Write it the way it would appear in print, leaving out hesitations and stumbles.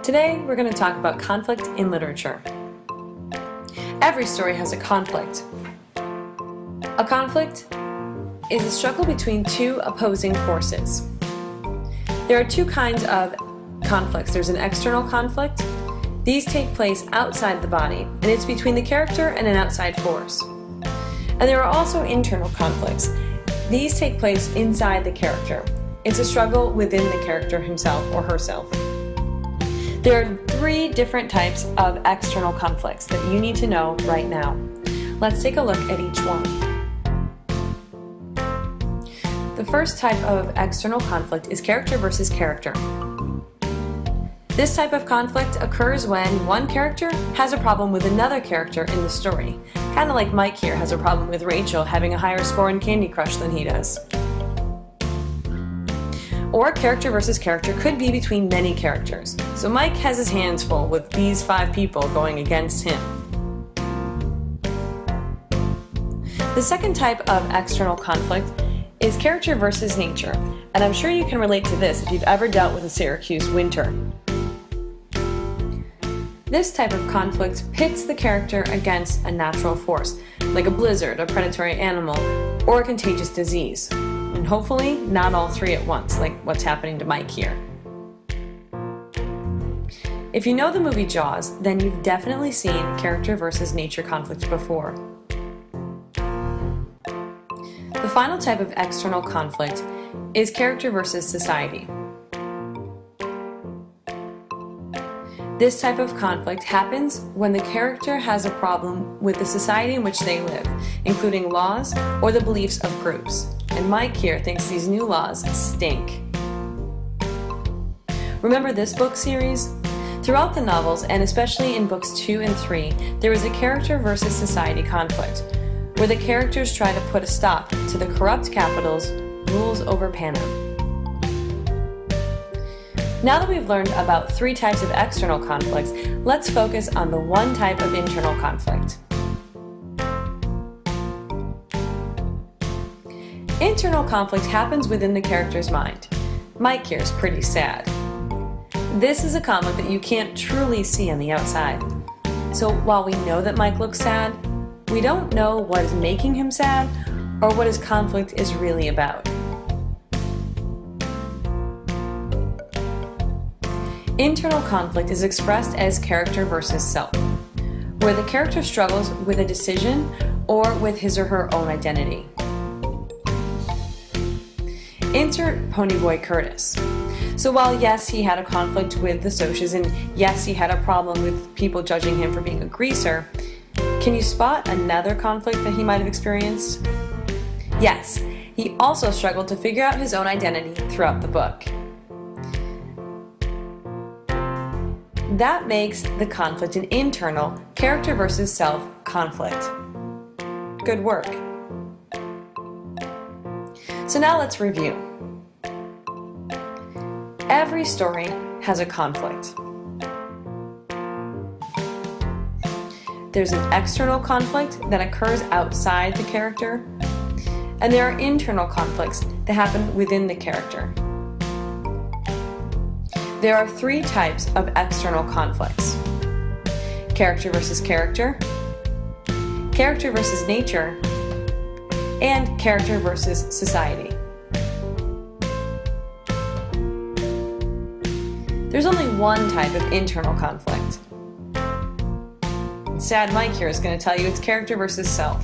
Today, we're going to talk about conflict in literature. Every story has a conflict. A conflict is a struggle between two opposing forces. There are two kinds of conflicts. There's an external conflict. These take place outside the body, and it's between the character and an outside force. And there are also internal conflicts. These take place inside the character. It's a struggle within the character himself or herself. There are three different types of external conflicts that you need to know right now. Let's take a look at each one. The first type of external conflict is character versus character. This type of conflict occurs when one character has a problem with another character in the story. Kind of like Mike here has a problem with Rachel having a higher score in Candy Crush than he does. Or character versus character could be between many characters. So Mike has his hands full with these 5 people going against him. The second type of external conflict is character versus nature. And I'm sure you can relate to this if you've ever dealt with a Syracuse winter. This type of conflict pits the character against a natural force, like a blizzard, a predatory animal, or a contagious disease. And hopefully not all three at once, like what's happening to Mike here. If you know the movie Jaws, then you've definitely seen character versus nature conflict before. The final type of external conflict is character versus society. This type of conflict happens when the character has a problem with the society in which they live, including laws or the beliefs of groups. And Mike here thinks these new laws stink. Remember this book series? Throughout the novels, and especially in books 2 and 3, there is a character versus society conflict, where the characters try to put a stop to the corrupt capital's rules over Panem. Now that we've learned about 3 types of external conflicts, let's focus on the one type of internal conflict. Internal conflict happens within the character's mind. Mike here is pretty sad. This is a conflict that you can't truly see on the outside. So while we know that Mike looks sad, we don't know what is making him sad or what his conflict is really about. Internal conflict is expressed as character versus self, where the character struggles with a decision or with his or her own identity. Insert Ponyboy Curtis. So while yes, he had a conflict with the Socs, and yes, he had a problem with people judging him for being a greaser, can you spot another conflict that he might have experienced? Yes, he also struggled to figure out his own identity throughout the book. That makes the conflict an internal character versus self conflict. Good work. So now let's review. Every story has a conflict. There's an external conflict that occurs outside the character, and there are internal conflicts that happen within the character. There are 3 types of external conflicts: character versus character, character versus nature, and character versus society. There's only one type of internal conflict. Sad Mike here is going to tell you it's character versus self.